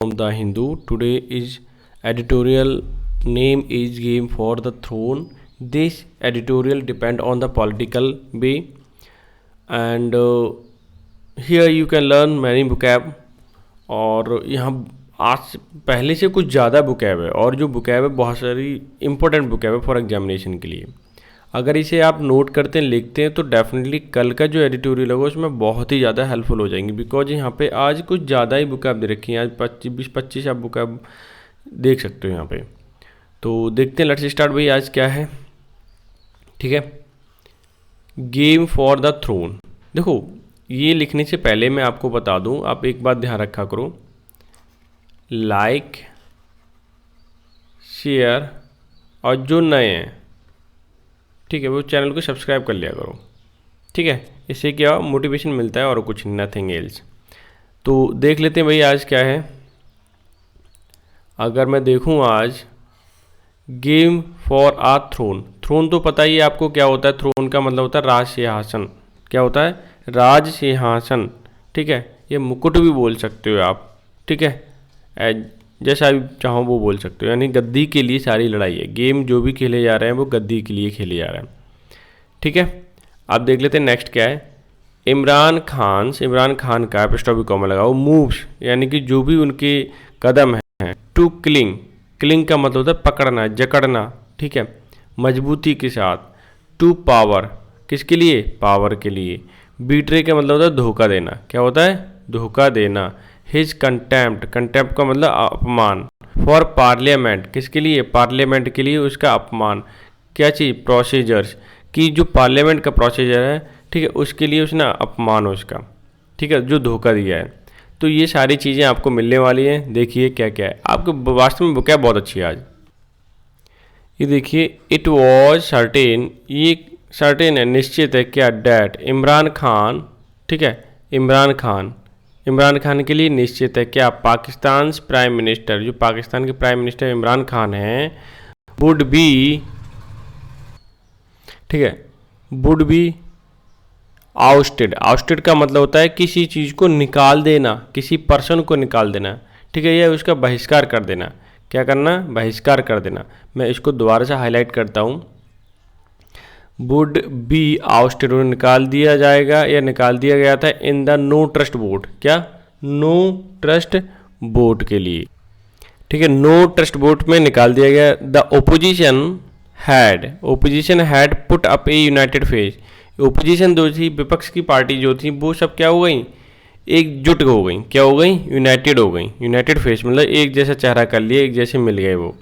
from The Hindu. Today is editorial name is Game for the Throne. This editorial depend on the political way, and here you can learn many vocab. और यहाँ आज पहले से कुछ ज़्यादा vocab है, और जो vocab है बहुत सारी इंपॉर्टेंट vocab है फॉर एग्जामिनेशन के लिए. अगर इसे आप नोट करते हैं, लिखते हैं, तो डेफिनेटली कल का जो एडिटोरियल होगा उसमें बहुत ही ज़्यादा हेल्पफुल हो जाएंगी. बिकॉज यहाँ पे आज कुछ ज़्यादा ही बुकैब दे रखी हैं. आज 20-25 आप बुकैब देख सकते हो यहाँ पे. तो देखते हैं, लेट्स स्टार्ट. भाई आज क्या है, ठीक है. Game for the throne. देखो, ये लिखने से पहले मैं आपको बता दूँ, आप एक बात ध्यान रखा करो. लाइक, शेयर, और जो नए हैं, ठीक है, वो चैनल को सब्सक्राइब कर लिया करो, ठीक है. इससे क्या मोटिवेशन मिलता है और कुछ नथिंग एल्स. तो देख लेते हैं भाई आज क्या है. अगर मैं देखूं आज game for a throne. Throne तो पता ही है आपको क्या होता है. थ्रोन का मतलब होता है राज सिंहासन. क्या होता है? राज सिंहासन, ठीक है. ये मुकुट भी बोल सकते हो आप, ठीक है. जैसा भी चाहो वो बोल सकते हो. यानी गद्दी के लिए सारी लड़ाई है. गेम जो भी खेले जा रहे हैं वो गद्दी के लिए खेले जा रहे हैं, ठीक है. आप देख लेते हैं नेक्स्ट क्या है. इमरान खान का एपिस्ट्रोफी कॉमा लगाओ. मूव्स यानी कि जो भी उनके कदम हैं. टू क्लिंग का मतलब होता है पकड़ना, जकड़ना, ठीक है, मजबूती के साथ. टू पावर, किसके लिए? पावर के लिए. बीट्रे का मतलब होता है धोखा देना. क्या होता है? धोखा देना. हिज कंटेम्प्ट का मतलब अपमान. फॉर पार्लियामेंट, किसके लिए? पार्लियामेंट के लिए उसका अपमान. क्या चीज़? प्रोसीजर्स की, जो पार्लियामेंट का प्रोसीजर है, ठीक है, उसके लिए उसने अपमान हो उसका, ठीक है, जो धोखा दिया है. तो ये सारी चीज़ें आपको मिलने वाली हैं. देखिए क्या क्या है. आपको वास्तव में बुक बहुत अच्छी है आज. ये देखिए, इट वॉज सर्टेन, ये सर्टेन है, निश्चित है. क्या? डैट इमरान खान, ठीक है, इमरान खान के लिए निश्चित है. क्या? पाकिस्तान प्राइम मिनिस्टर, जो पाकिस्तान के प्राइम मिनिस्टर इमरान खान हैं, वुड बी, ठीक है, वुड बी आउस्टेड का मतलब होता है किसी चीज़ को निकाल देना, किसी पर्सन को निकाल देना, ठीक है, या उसका बहिष्कार कर देना. क्या करना? बहिष्कार कर देना. मैं इसको दोबारा से हाईलाइट करता हूँ. वुड बी आउस्टेड, निकाल दिया जाएगा या निकाल दिया गया था in the no trust vote. क्या? नो ट्रस्ट वोट के लिए, ठीक है, नो ट्रस्ट वोट में निकाल दिया गया. The opposition had put up A United face. Opposition जो थी, विपक्ष की पार्टी जो थी, वो सब क्या हो गई? एकजुट हो गई. क्या हो गई? यूनाइटेड हो गई. यूनाइटेड फेस मतलब एक जैसा चेहरा कर लिए, एक जैसे मिल गए वो.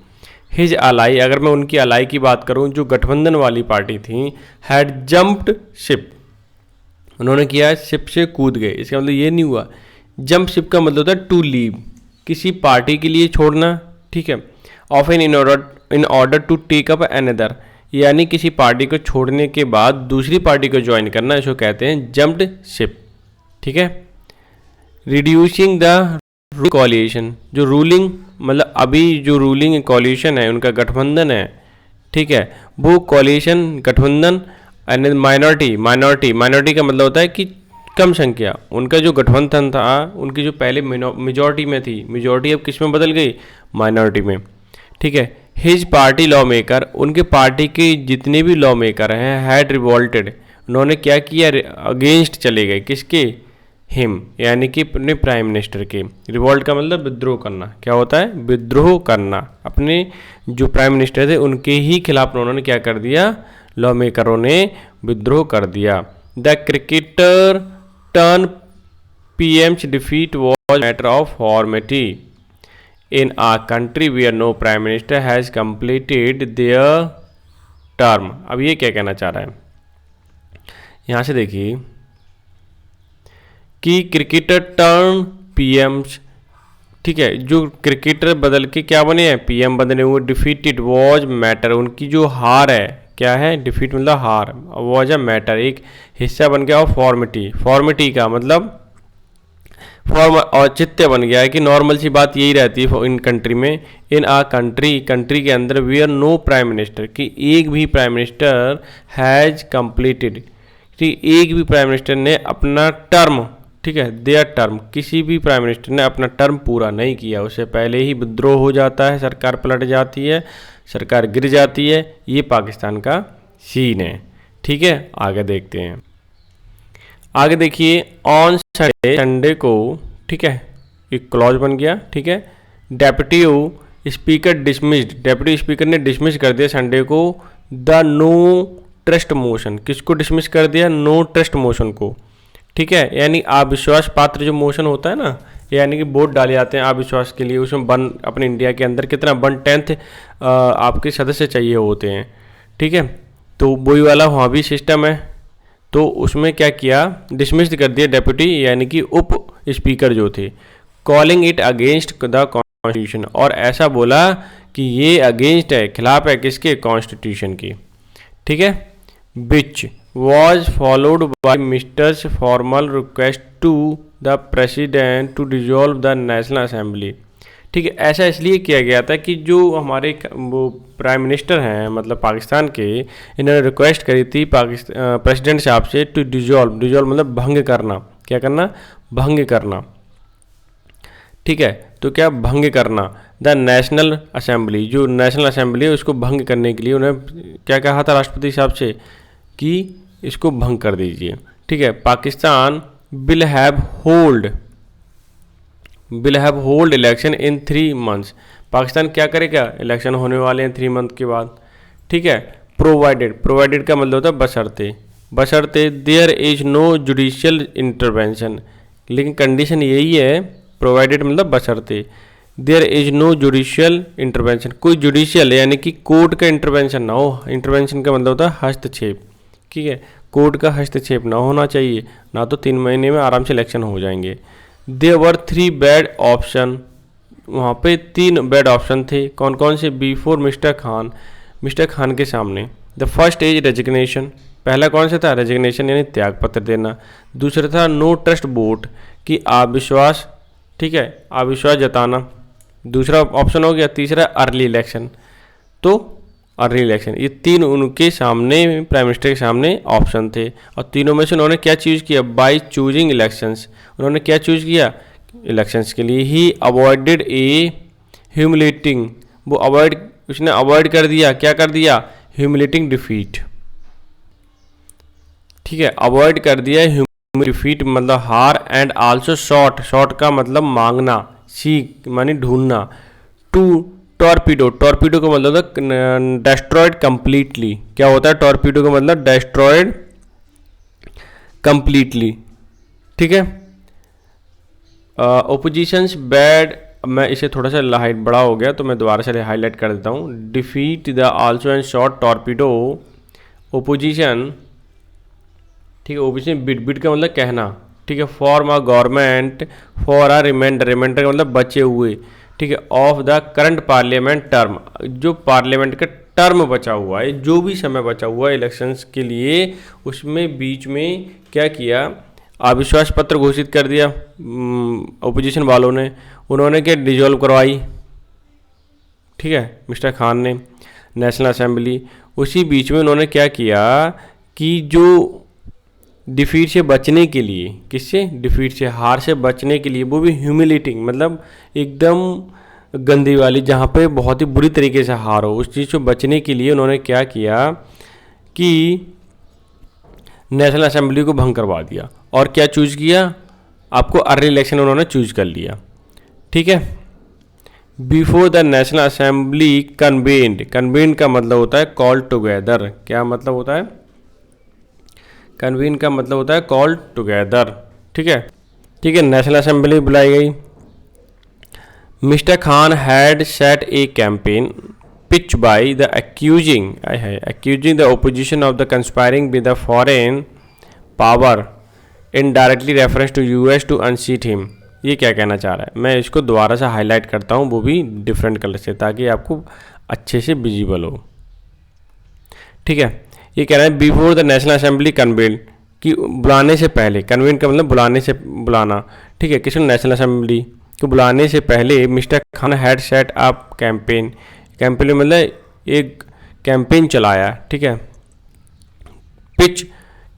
हिज अलाई, अगर मैं उनकी अलाई की बात करूं, जो गठबंधन वाली पार्टी थी, हैड जम्प्ड शिप, उन्होंने किया शिप से कूद गए. इसका मतलब ये नहीं हुआ. जंप शिप का मतलब होता है टू लीव, किसी पार्टी के लिए छोड़ना, ठीक है. Often in order to take up another, यानी किसी पार्टी को छोड़ने के बाद दूसरी पार्टी को ज्वाइन करना, इसको कहते हैं जम्प्ड शिप, ठीक है. रिड्यूसिंग द कॉलिएशन, जो रूलिंग मतलब अभी जो रूलिंग कॉलिएशन है, उनका गठबंधन है, ठीक है, वो कॉलिएशन गठबंधन. एंड माइनॉरिटी का मतलब होता है कि कम संख्या. उनका जो गठबंधन था, उनकी जो पहले मेजॉरिटी में थी, मेजॉरिटी अब किस में बदल गई? माइनॉरिटी में, ठीक है. हिज पार्टी लॉ मेकर, उनके पार्टी के जितने भी लॉ मेकर हैं, हैड रिवॉल्टेड, उन्होंने क्या किया? अगेंस्ट चले गए. किसके? हिम, यानी कि अपने प्राइम मिनिस्टर के. रिवॉल्ट का मतलब विद्रोह करना. क्या होता है? विद्रोह करना. अपने जो प्राइम मिनिस्टर थे उनके ही खिलाफ उन्होंने क्या कर दिया? लॉ मेकरों ने विद्रोह कर दिया. The cricketer turn PM's defeat was matter of formality in a country where no prime minister has completed their term. अब ये क्या कहना चाह रहा है यहाँ से देखिए कि क्रिकेटर टर्न पीएम्स, ठीक है, जो क्रिकेटर बदल के क्या बने हैं? पीएम बदले हुए. डिफीटेड वॉज मैटर, उनकी जो हार है, क्या है? डिफीट मतलब हार. वॉज अ मैटर, एक हिस्सा बन गया. और फॉर्मिटी का मतलब फॉर्म, औचित्य बन गया है कि नॉर्मल सी बात यही रहती है इन कंट्री में. इन आ कंट्री के अंदर वेयर नो प्राइम मिनिस्टर, कि एक भी प्राइम मिनिस्टर हैज़ कंप्लीटेड, ठीक, एक भी प्राइम मिनिस्टर ने अपना टर्म, ठीक है, देयर टर्म, किसी भी प्राइम मिनिस्टर ने अपना टर्म पूरा नहीं किया, उससे पहले ही विद्रोह हो जाता है, सरकार पलट जाती है, सरकार गिर जाती है। ये पाकिस्तान का सीन है। ठीक है, आगे देखते हैं। आगे देखिए, ऑन संडे को, ठीक है, एक क्लॉज बन गया। ठीक है, deputy speaker dismissed, deputy speaker ने डिसमिस कर दिया संडे को द नो ट्रस्ट मोशन। किसको डिसमिस कर दिया? नो ट्रस्ट मोशन को। ठीक है, यानी अविश्वास पात्र जो मोशन होता है ना, यानी कि वोट डाले जाते हैं अविश्वास के लिए, उसमें अपने इंडिया के अंदर कितना 1/10 आपके सदस्य चाहिए होते हैं। ठीक है, तो वही वाला वहाँ भी सिस्टम है। तो उसमें क्या किया, डिसमिस कर दिया डेप्यूटी यानी कि उप स्पीकर जो थे, calling it against the constitution, और ऐसा बोला कि ये अगेंस्ट है, खिलाफ है किसके? कॉन्स्टिट्यूशन के। ठीक है, विच was followed by Mr. formal request to the President to dissolve the National Assembly। ठीक है, ऐसा इसलिए किया गया था कि जो हमारे वो प्राइम मिनिस्टर हैं मतलब पाकिस्तान के, इन्होंने रिक्वेस्ट करी थी प्रेसिडेंट साहब से टू डिजॉल्व, मतलब भंग करना। क्या करना? भंग करना। ठीक है, तो क्या भंग करना? द नेशनल असेंबली, जो नेशनल असेंबली है उसको भंग करने के लिए उन्हें क्या कहा था राष्ट्रपति साहब से कि इसको भंग कर दीजिए। ठीक है, Pakistan will have hold election in 3 months। Pakistan क्या करेगा? इलेक्शन होने वाले हैं 3 month के बाद। ठीक है, प्रोवाइडेड का मतलब होता है बशर्ते there is no judicial intervention. लेकिन कंडीशन यही है, प्रोवाइडेड मतलब बशर्ते there is no judicial intervention, कोई जुडिशियल यानी कि कोर्ट का इंटरवेंशन ना हो। इंटरवेंशन का मतलब होता है हस्तक्षेप। ठीक है, कोर्ट का हस्तक्षेप ना होना चाहिए, ना तो 3 महीने में आराम से इलेक्शन हो जाएंगे। देयर वर 3 बैड ऑप्शन, वहाँ पे 3 बैड ऑप्शन थे। कौन कौन से? बिफोर मिस्टर खान के सामने। द फर्स्ट इज रेजिग्नेशन, पहला कौन सा था? रेजिग्नेशन यानी त्यागपत्र देना। दूसरा था नो ट्रस्ट वोट, कि अविश्वास, ठीक है, अविश्वास जताना, दूसरा ऑप्शन हो गया। तीसरा अर्ली इलेक्शन, तो अर्ली इलेक्शन। ये 3 उनके सामने, प्राइम मिनिस्टर के सामने ऑप्शन थे, और तीनों में से उन्होंने क्या चूज़ किया? बाई चूजिंग इलेक्शंस, उन्होंने क्या चूज़ किया? इलेक्शंस के लिए ही अवॉइडेड ए ह्यूमिलेटिंग, वो उसने अवॉइड कर दिया, क्या कर दिया? Humiliating defeat. ठीक है, अवॉइड कर दिया ह्यूमिलेटिंग डिफीट मतलब हार, एंड आल्सो शॉर्ट का मतलब मांगना, सीख मानी ढूंढना, टू टॉर्पीडो का मतलब होता है डेस्ट्रॉयड कंप्लीटली। क्या होता है टॉर्पीडो का मतलब? Destroyed completely. ठीक है, ओपोजिशंस बैड, मैं इसे थोड़ा सा हाइट बड़ा हो गया तो मैं दोबारा से हाईलाइट कर देता हूँ। Defeat the also and short torpedo opposition. ठीक है, ओपोजिशन बिट का मतलब कहना। ठीक है, form a government for a reminder का मतलब बचे हुए। ठीक है, of the current parliament term, जो पार्लियामेंट का टर्म बचा हुआ है, जो भी समय बचा हुआ है इलेक्शंस के लिए, उसमें बीच में क्या किया? अविश्वास पत्र घोषित कर दिया ओपोजिशन वालों ने। उन्होंने क्या? डिजॉल्व करवाई। ठीक है, मिस्टर खान ने नेशनल असेंबली। उसी बीच में उन्होंने क्या किया कि जो डिफीट से बचने के लिए, किससे? डिफीट से, हार से बचने के लिए, वो भी ह्यूमिलेटिंग मतलब एकदम गंदी वाली, जहाँ पे बहुत ही बुरी तरीके से हार हो, उस चीज़ से बचने के लिए उन्होंने क्या किया कि नेशनल असेंबली को भंग करवा दिया। और क्या चूज किया? आपको अर्ली इलेक्शन उन्होंने चूज कर लिया। ठीक है, before the national assembly convened का मतलब होता है कॉल टुगेदर। क्या मतलब होता है? कन्वीन का मतलब होता है कॉल टुगेदर। ठीक है, नेशनल असेंबली बुलाई गई। Mister Khan had set A campaign pitch by the accusing the opposition of the conspiring with the foreign power in directly reference to US to unseat him। ये क्या कहना चाह रहा है? मैं इसको दोबारा से हाईलाइट करता हूँ, वो भी डिफरेंट कलर से, ताकि आपको अच्छे से विजिबल हो। ठीक है, ये कह रहा है बिफोर द नेशनल असेंबली कन्वेन, कि बुलाने से पहले, कन्वेन का मतलब बुलाना। ठीक है, किसी नेशनल असेंबली को बुलाने से पहले mister Khan had set up campaign मतलब एक कैंपेन चलाया। ठीक है, pitch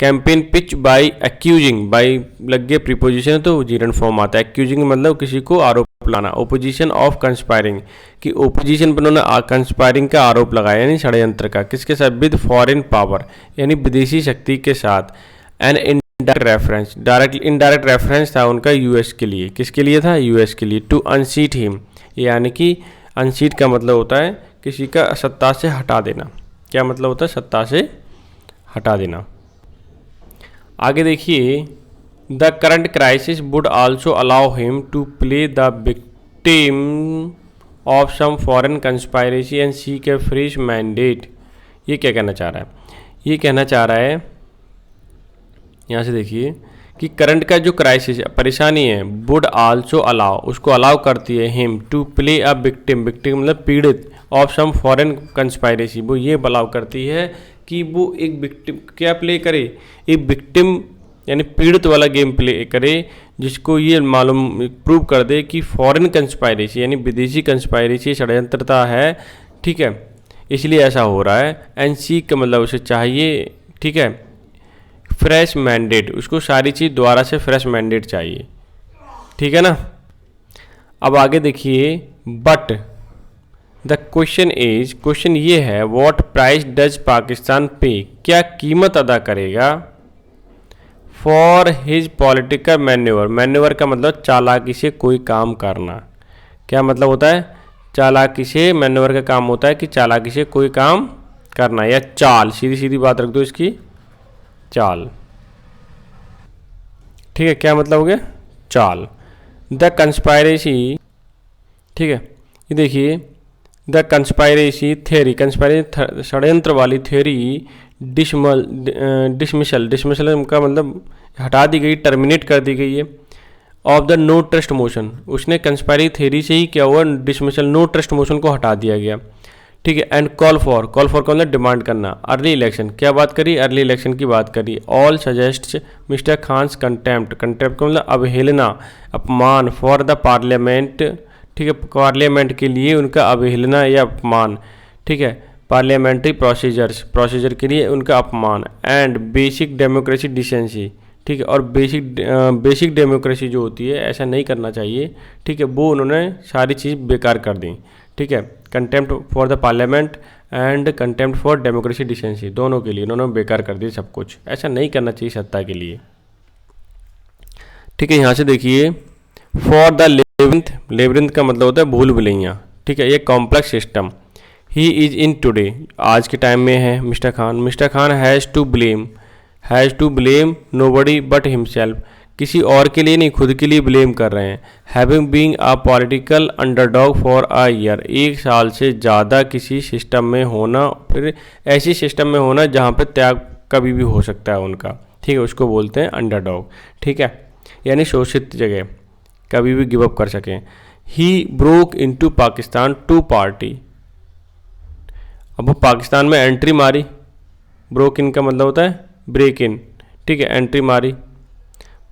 campaign pitch by accusing, by लग गया प्रीपोजिशन तो जीरन फॉर्म आता है। एक्यूजिंग मतलब किसी को आरोप लाना। ओपोजिशन ऑफ कंस्पायरिंग, कि ओपोजिशन पर उन्होंने कंस्पायरिंग का आरोप लगाया यानी षड्यंत्र का, किसके साथ? विद फॉरेन पावर यानी विदेशी शक्ति के साथ। An indirect reference, direct indirect reference था उनका यूएस के लिए। किसके लिए था? यूएस के लिए। टू अनसीट हिम, यानी कि अनसीट का मतलब होता है किसी का सत्ता से हटा देना। क्या मतलब होता है? सत्ता से हटा देना। आगे देखिए, the current crisis would also allow him to play the victim of some foreign conspiracy and seek a fresh mandate. ये क्या कहना चाह रहा है? ये कहना चाह रहा है, यहाँ से देखिए कि करंट का जो क्राइसिस परेशानी है, वुड आल्सो अलाउ, उसको अलाउ करती है him to play a victim, victim मतलब पीड़ित, ऑफ सम फॉरेन कंस्पायरेसी, वो ये अलाउ करती है कि वो एक विक्टिम क्या प्ले करे? एक विक्टिम यानी पीड़ित वाला गेम प्ले करे, जिसको ये मालूम प्रूव कर दे कि फॉरेन कंस्पायरेसी यानी विदेशी कंस्पायरेसी षड्यंत्रता है, ठीक है, इसलिए ऐसा हो रहा है। एंड सीक का मतलब उसे चाहिए, ठीक है, फ्रेश मैंडेट, उसको सारी चीज़ दोबारा से फ्रेश मैंडेट चाहिए, ठीक है ना। अब आगे देखिए, but the question is, question ये है, व्हाट प्राइस डज पाकिस्तान पे, क्या कीमत अदा करेगा for his political manoeuvre. Manoeuvre का मतलब चालाकी से कोई काम करना। क्या मतलब होता है? चालाकी से, मैन्यूवर का काम होता है कि चालाकी से कोई काम करना, या चाल, सीधी सीधी बात रख दो इसकी, चाल, ठीक है। क्या मतलब हो गया? चाल। द कंस्पायरेसी, ठीक है, ये देखिए, द कंस्पायरेसी थ्योरी, कंस्पायरेसी षड्यंत्र वाली थ्योरी डिसमिसल, डिसमिसल का मतलब हटा दी गई, टर्मिनेट कर दी गई है। Of the no trust motion, उसने कंस्पायरेसी थ्योरी से ही क्या हुआ? डिसमिसल, नो ट्रस्ट मोशन को हटा दिया गया, ठीक है। And call for, call for का मतलब डिमांड करना। अर्ली इलेक्शन, क्या बात करी? अर्ली इलेक्शन की बात करी। All suggest mister Khan's contempt, contempt का मतलब अवहेलना, अपमान, फॉर द पार्लियामेंट, ठीक है, पार्लियामेंट के लिए उनका अवहेलना या अपमान, ठीक है, पार्लियामेंट्री प्रोसीजर्स, प्रोसीजर के लिए उनका अपमान। एंड बेसिक डेमोक्रेसी डिसेंसी, ठीक है, और बेसिक डेमोक्रेसी जो होती है, ऐसा नहीं करना चाहिए, ठीक है, वो उन्होंने सारी चीज़ बेकार कर दी, ठीक है। Contempt for the parliament and contempt for democracy decency, दोनों के लिए उन्होंने बेकार कर दिया सब कुछ, ऐसा नहीं करना चाहिए सत्ता के लिए, ठीक है। यहाँ से देखिए, फॉर द लेबिरिंथ, लेबिरिंथ का मतलब होता है भूल भुलैया, ठीक है, ये complex system. He is in today, आज के टाइम में है mister Khan. Mister Khan has to blame nobody but himself, किसी और के लिए नहीं, खुद के लिए ब्लेम कर रहे हैं। Having being a political underdog for a year, एक साल से ज़्यादा किसी सिस्टम में होना, फिर ऐसी सिस्टम में होना जहाँ पे त्याग कभी भी हो सकता है उनका, ठीक है, उसको बोलते हैं अंडरडॉग, ठीक है, यानी शोषित जगह, कभी भी गिव अप कर सकें। He broke into Pakistan to party, अब वो पाकिस्तान में एंट्री मारी, ब्रोक इन का मतलब होता है ब्रेक इन, ठीक है, एंट्री मारी।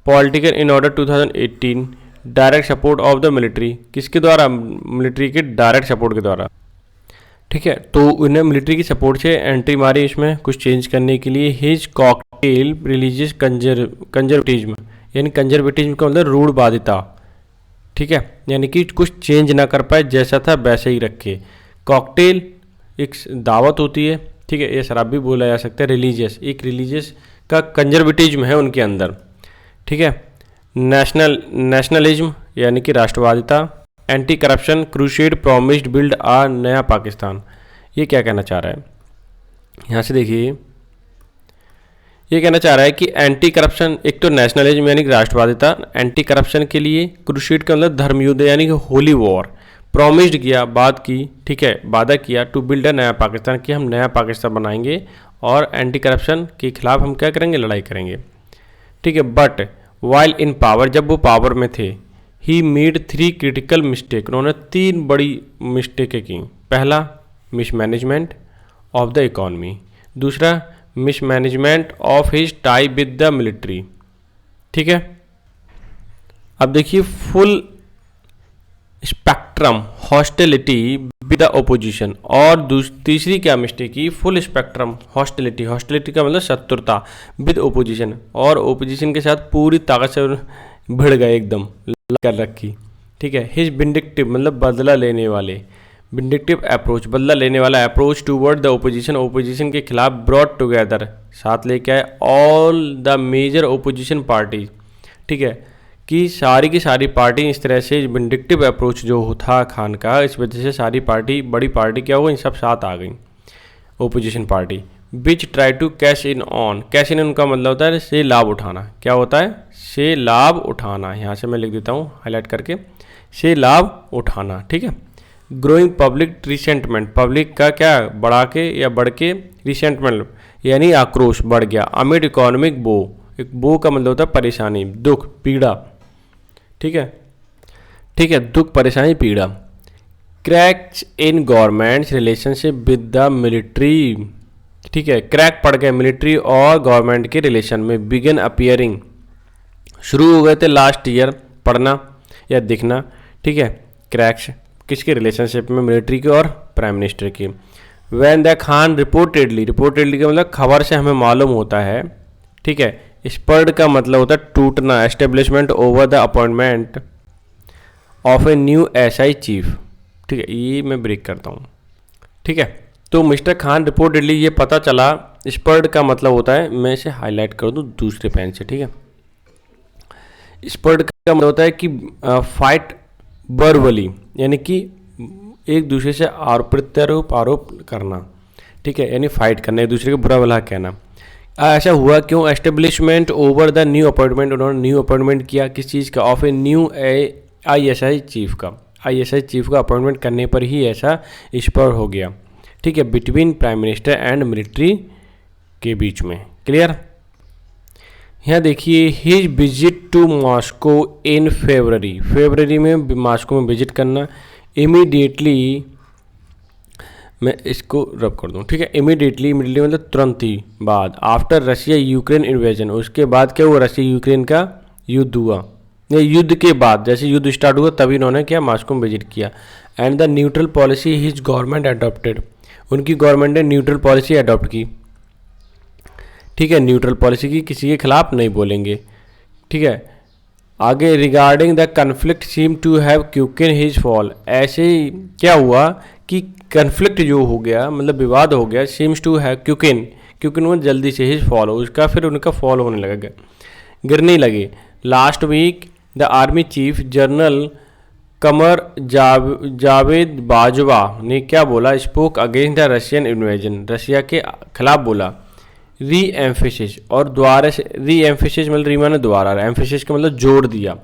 Political in order 2018, direct support of the military, किसके द्वारा? मिलिट्री के डायरेक्ट सपोर्ट के द्वारा, ठीक है, तो उन्हें मिलिट्री की सपोर्ट से एंट्री मारी इसमें कुछ चेंज करने के लिए। हिज कॉकटेल रिलीजियस कंजर्वेटिज्म, यानी कंजर्वेटिज्म का मतलब रूढ़वादिता, ठीक है, यानी कि कुछ चेंज ना कर पाए, जैसा था वैसे ही रखे। कॉकटेल एक दावत होती है, ठीक है, ये शराब भी बोला जा सकता है। रिलीजियस, एक रिलीजियस का कंजर्वेटिज्म है उनके अंदर, ठीक है। नेशनलिज्म यानी कि राष्ट्रवादिता। Anti corruption, crusade promised build a नया पाकिस्तान, ये क्या कहना चाह रहा है? यहाँ से देखिए, ये कहना चाह रहा है कि एंटी करप्शन, एक तो नेशनलिज्म यानी कि राष्ट्रवादिता, एंटी करप्शन के लिए, क्रूसेड का मतलब धर्मयुद्ध यानी कि होली वॉर, प्रॉमिस्ड किया, बात की, ठीक है, वादा किया, टू बिल्ड अ नया पाकिस्तान, कि हम नया पाकिस्तान बनाएंगे और एंटी करप्शन के खिलाफ हम क्या करेंगे? लड़ाई करेंगे, ठीक है। बट वाइल इन पावर, जब वो पावर में थे, ही मेड 3 क्रिटिकल मिस्टेक, उन्होंने 3 बड़ी मिस्टेकें की। पहला, मिसमैनेजमेंट ऑफ द इकॉनमी, दूसरा mismanagement of his tie with the military, ठीक है। अब देखिए, full spectrum hostility with the opposition, और तीसरी क्या मिस्टेक की, फुल स्पेक्ट्रम हॉस्टिलिटी, हॉस्टिलिटी का मतलब शत्रुता, विद ओपोजिशन, और ओपोजिशन के साथ पूरी ताकत से भिड़ गए, एकदम कर रखी। ठीक है, हिज विंडिक्टिव मतलब बदला लेने वाले, विंडिक्टिव अप्रोच बदला लेने वाला approach toward the opposition, opposition के खिलाफ ब्रॉट टुगेदर साथ लेके आए all the major opposition party. ठीक है, कि सारी की सारी पार्टी इस तरह से विंडिक्टिव अप्रोच जो था खान का, इस वजह से सारी पार्टी बड़ी पार्टी क्या हो गई, सब साथ आ गई opposition party. Which try to cash in on, cash in उनका मतलब होता है से लाभ उठाना, क्या होता है, से लाभ उठाना, यहाँ से मैं लिख देता हूँ हाईलाइट करके, से लाभ उठाना। ठीक है, ग्रोइंग पब्लिक रिसेंटमेंट, पब्लिक का क्या बढ़ा के या बढ़ के, रिसेंटमेंट यानी आक्रोश बढ़ गया, अमिड इकोनॉमिक बो, एक बो का मतलब होता है परेशानी, दुख, पीड़ा। ठीक है, ठीक है, दुख, परेशानी, पीड़ा। Cracks in governments relationship with the military. ठीक है, क्रैक पड़ गए मिलिट्री और गवर्नमेंट के रिलेशन में, बिगिन अपीयरिंग शुरू हो गए थे लास्ट ईयर पढ़ना या दिखना। ठीक है, क्रैक्स किसके रिलेशनशिप में, मिलिट्री के और प्राइम मिनिस्टर की। When the Khan reportedly, reportedly का मतलब खबर से हमें मालूम होता है। ठीक है, स्पर्ड का मतलब होता है टूटना, establishment over the appointment of a new SI chief. ठीक है, ये मैं ब्रेक करता हूँ। ठीक है, तो मिस्टर खान रिपोर्टेडली ये पता चला, स्पर्ड का मतलब होता है, मैं इसे हाईलाइट कर दूँ दूसरे पेन से। ठीक है, स्पर्ड का मतलब होता है कि फाइट वर्बली, यानी कि एक दूसरे से प्रत्यारोप आरोप करना। ठीक है, यानी फाइट करना, एक दूसरे को बुरा भला कहना। ऐसा हुआ क्यों, establishment over the new appointment, उन्होंने न्यू अपॉइंटमेंट किया किस चीज़ का, of a new ISI chief का, आईएसआई चीफ का अपॉइंटमेंट करने पर ही ऐसा स्पर हो गया। ठीक है, between prime minister and military के बीच में। क्लियर। यहाँ देखिए, his visit to Moscow in February, February में मॉस्को में विजिट करना। इमीडिएटली, मैं इसको रब कर दूँ। ठीक है, इमीडिएटली, इमीडिएटली मतलब तुरंत ही बाद, आफ्टर रशिया यूक्रेन इन्वेजन, उसके बाद क्या हुआ, रशिया यूक्रेन का युद्ध हुआ, या युद्ध के बाद, जैसे युद्ध स्टार्ट हुआ तभी इन्होंने क्या मॉस्को में विजिट किया। And the neutral policy his government adopted, उनकी गवर्नमेंट ने न्यूट्रल पॉलिसी अडॉप्ट की। ठीक है, न्यूट्रल पॉलिसी की, किसी के खिलाफ नहीं बोलेंगे। ठीक है, आगे regarding the conflict seem to have quicken his fall, ऐसे ही क्या हुआ कि कन्फ्लिक्ट जो हो गया मतलब विवाद हो गया, सीम्स टू हैव क्यूकिन, क्योंकि वो जल्दी से हिज फॉल, उसका फिर उनका फॉल होने लगा, गिरने लगे। Last week the army chief general Qamar Javed Bajwa ने क्या बोला, spoke against the Russian invasion, Russia के खिलाफ बोला। री एम्फेसिस, और दोबारा से, री एम्फेसिस मतलब रीमा ने दोबारा, एम्फेसिस का मतलब जोड़ दिया।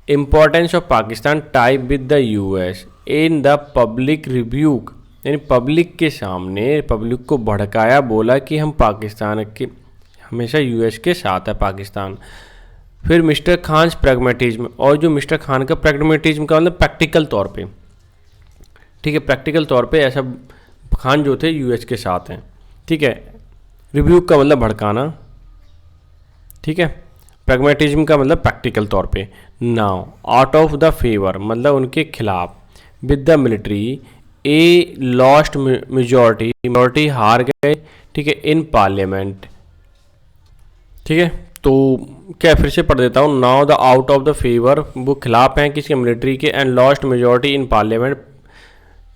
Importance of Pakistan type with the US in the public रिव्यूक, यानी पब्लिक के सामने पब्लिक को भड़काया, बोला कि हम पाकिस्तान के हमेशा यूएस के साथ है पाकिस्तान। फिर मिस्टर खान प्रैग्मेटिज्म, और जो मिस्टर खान का प्रैग्मेटिज्म का मतलब प्रैक्टिकल तौर पे, ठीक है, प्रैक्टिकल तौर पे ऐसा खान जो थे यूएस के साथ हैं। ठीक है, रिव्यू का मतलब भड़काना। ठीक है, प्रैग्मेटिज्म का मतलब प्रैक्टिकल तौर पे। Now out of the favour मतलब उनके खिलाफ, with the military a lost majority हार गए। ठीक है, इन पार्लियामेंट। ठीक है, तो क्या फिर से पढ़ देता हूँ। Now the out of the favour, वो खिलाफ हैं किसके, मिलिट्री के। And lost majority in parliament,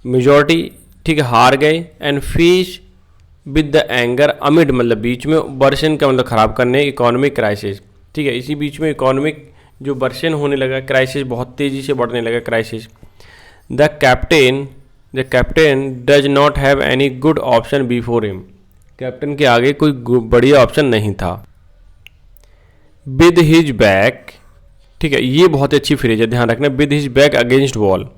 majority ठीक है हार गए। And face with the anger amid मतलब बीच में, वर्षन का मतलब खराब करने, इकोनॉमिक क्राइसिस। ठीक है, इसी बीच में इकोनॉमिक जो वर्षन होने लगा, क्राइसिस बहुत तेज़ी से बढ़ने लगा crisis. The captain does not have any good option before him, captain के आगे कोई बढ़िया ऑप्शन नहीं था। विद हिज बैक, ठीक है, ये बहुत अच्छी फ्रेज है, ध्यान रखना। With his back against wall,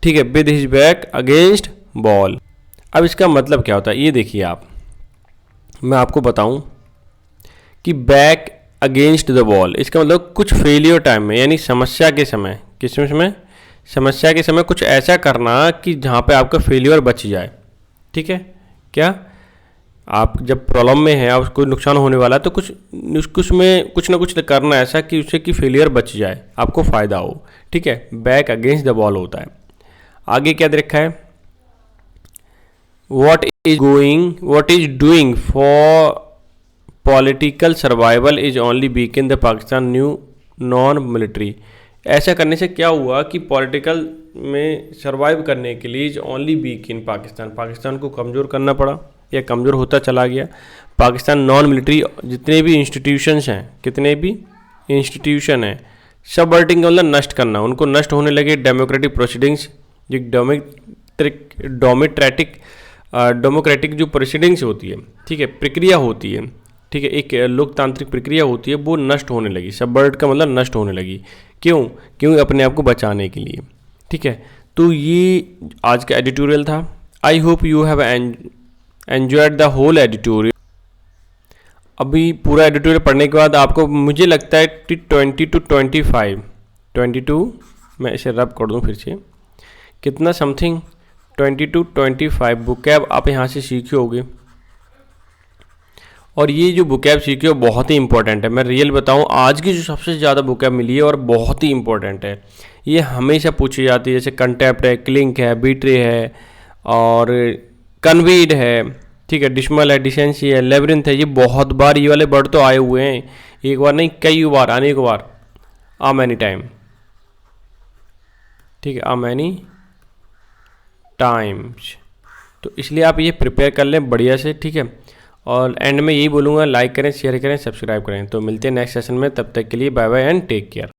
ठीक है, with his back against wall. अब इसका मतलब क्या होता है ये देखिए आप, मैं आपको बताऊं कि बैक अगेंस्ट द वॉल, इसका मतलब कुछ फेलियर टाइम में, यानी समस्या के समय, किस समय, समस्या के समय कुछ ऐसा करना कि जहाँ पे आपका फेलियर बच जाए। ठीक है, क्या आप जब प्रॉब्लम में है, आपको नुकसान होने वाला है, तो कुछ ना कुछ करना ऐसा कि उससे कि फेलियर बच जाए, आपको फ़ायदा हो। ठीक है, बैक अगेंस्ट द वॉल होता है। आगे क्या दे रखा है, what is doing for political survival is only weaken the Pakistan new non-military। ऐसा करने से क्या हुआ कि पॉलिटिकल में सरवाइव करने के लिए इज ओनली वीक इन पाकिस्तान, पाकिस्तान को कमज़ोर करना पड़ा या कमज़ोर होता चला गया। पाकिस्तान नॉन मिलिट्री जितने भी इंस्टीट्यूशंस हैं, कितने भी इंस्टीट्यूशन हैं, सबवर्टिंग का मतलब नष्ट करना, उनको नष्ट होने लगे। डेमोक्रेटिक प्रोसीडिंग्स जो डेमोक्रेटिक जो प्रोसीडिंग्स होती है, ठीक है, प्रक्रिया होती है, ठीक है, एक लोकतांत्रिक प्रक्रिया होती है, वो नष्ट होने लगी। सबवर्ट का मतलब नष्ट होने लगी। क्यों? क्योंकि अपने आप को बचाने के लिए, ठीक है। तो ये आज का एडिटोरियल था। I hope you have enjoyed the whole editorial. अभी पूरा एडिटोरियल पढ़ने के बाद आपको, मुझे लगता है 20 to 25, 22, मैं इसे रब कर दूं फिर से, कितना समथिंग 20 to 25 बुकैब आप यहाँ से सीखे होगे। और ये जो बुकैब सीखे हो बहुत ही इंपॉर्टेंट है। मैं रियल बताऊँ, आज की जो सबसे ज़्यादा बुकैब मिली है और बहुत ही इंपॉर्टेंट है, ये हमेशा पूछी जाती है। जैसे कंटेप्ट है, क्लिंक है, बीट्रे है और कन्वीड है, ठीक है, डिस्मल है, डिसेंसी है, लेबरिंथ है। ये बहुत बार ये वाले वर्ड तो आए हुए हैं, एक बार नहीं कई बार, अनेक बार, आ मैनी टाइम, ठीक है, आ मैनी टाइम्स। तो इसलिए आप ये प्रिपेयर कर लें बढ़िया से, ठीक है। और एंड में यही बोलूँगा, लाइक करें, शेयर करें, सब्सक्राइब करें। तो मिलते हैं नेक्स्ट सेशन में, तब तक के लिए bye bye and take care.